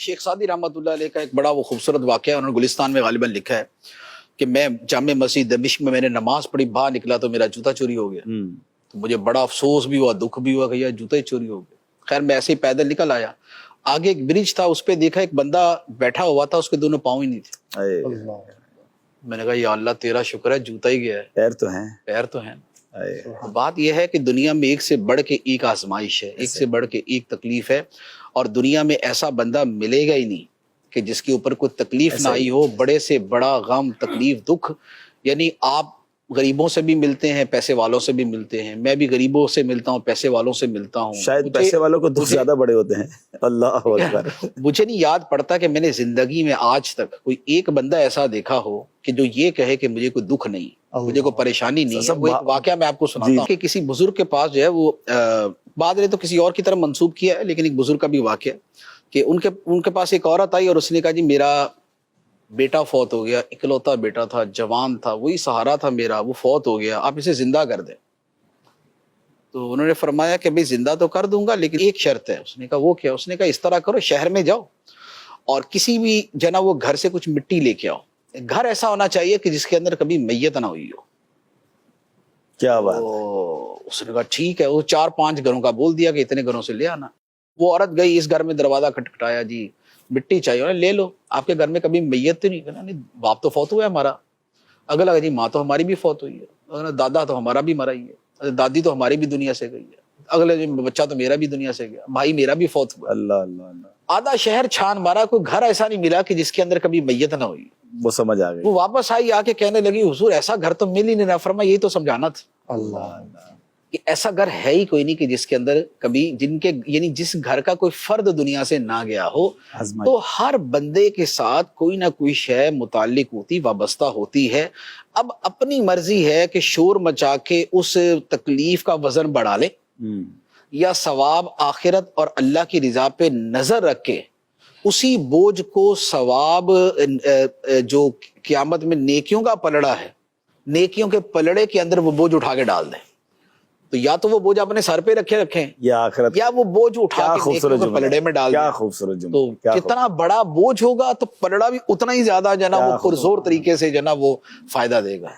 शेख सादी रहमतुल्लाह अलैह का एक बड़ा वो खूबसूरत वाक़या है, उन्होंने गुलिस्तान में गालिबन लिखा है कि मैं जामे मस्जिद दमिश्क में मैंने नमाज पढ़ी, बाहर निकला तो मेरा जूता चोरी हो गया। तो मुझे बड़ा अफसोस भी हुआ, दुख भी हुआ कि यार जूता ही चोरी हो गया। खैर मैं ऐसे ही पैदल निकल आया, आगे एक ब्रिज था, उस पर देखा एक बंदा बैठा हुआ था, उसके दोनों पाँव ही नहीं थे। मैंने कहा या अल्लाह तेरा शुक्र है जूता ही गया है, पैर तो हैं। पैर तो हैं। बात यह है कि दुनिया में एक से बढ़ के एक आजमाइश है, एक से बढ़ के एक तकलीफ है, और दुनिया में ऐसा बंदा मिलेगा ही नहीं कि जिसके ऊपर कोई तकलीफ ना आई हो। बड़े से बड़ा गम, तकलीफ, दुख, यानी आप गरीबों से भी मिलते हैं, पैसे वालों से भी मिलते हैं, मैं भी गरीबों से मिलता हूँ, पैसे वालों से मिलता हूँ। शायद पैसे वालों को दुख ज्यादा बड़े होते हैं। अल्लाह अकबर। मुझे नहीं याद पड़ता कि मैंने जिंदगी में आज तक कोई एक बंदा ऐसा देखा हो कि जो ये कहे कि मुझे कोई दुख नहीं, मुझे कोई परेशानी नहीं है। वो एक वाकया मैं आपको सुनाता हूँ कि किसी बुजुर्ग के पास जो है वो बाद में तो किसी और की तरफ मंसूब किया है, लेकिन एक बुजुर्ग का भी वाकया कि उनके पास एक औरत आई और उसने कहा जी मेरा बेटा फौत हो गया, इकलौता बेटा था, जवान था, वही सहारा था मेरा, वो फौत हो गया, आप इसे जिंदा कर दें। तो उन्होंने फरमाया कि भाई जिंदा तो कर दूंगा लेकिन एक शर्त है। उसने कहा वो क्या? उसने कहा इस तरह करो, शहर में जाओ और किसी भी जना वो घर से कुछ मिट्टी लेके आओ। घर ऐसा होना चाहिए कि जिसके अंदर कभी मैयत ना हुई हो। क्या बात। उसने कहा ठीक है। वो 4-5 घरों का बोल दिया कि इतने घरों से ले आना। वो औरत गई, इस घर में दरवाजा खटखटाया, जी मिट्टी चाहिए, ले लो। आपके घर में कभी मैयत तो नहीं? कहना नहीं, बाप तो फौत हुआ है हमारा। अगला जी माँ तो हमारी भी फौत हुई है, दादा तो हमारा भी मरा ही है, दादी तो हमारी भी दुनिया से गई है, अगले जी बच्चा तो मेरा भी दुनिया से गया, भाई मेरा भी फौत हुआ। अल्लाह अल्लाह अल्लाह। आधा शहर छान मारा, कोई घर ऐसा नहीं मिला कि जिसके अंदर कभी मैयत ना हुई। वो समझ आ गई। वो वापस आई, आके कहने लगी हुजूर ऐसा घर तो मिल ही नहीं रहा। फरमाया यही तो समझाना था अल्लाह कि ऐसा घर है ही कोई नहीं कि जिसके अंदर कभी जिनके यानी जिस घर का कोई फर्द दुनिया से ना गया हो। तो हर बंदे के साथ कोई ना कोई शय मुताल्लिक होती, वाबस्ता होती है। अब अपनी मर्जी है कि शोर मचा के उस तकलीफ का वजन बढ़ा ले या सवाब आखिरत और अल्लाह की रिजा पे नजर रख के उसी बोझ को सवाब जो क़यामत में नेकियों का पलड़ा है, नेकियों के पलड़े के अंदर वो बोझ उठा के डाल दें। तो या तो वो बोझ अपने सर पे रखें या आखिरत, या वो बोझ उठा के नेकियों के पलड़े में डाल दें। क्या खूबसूरत जुमला। तो जितना बड़ा बोझ होगा तो पलड़ा भी उतना ही ज्यादा जना वो पुरजोर तरीके से जना वो फायदा देगा।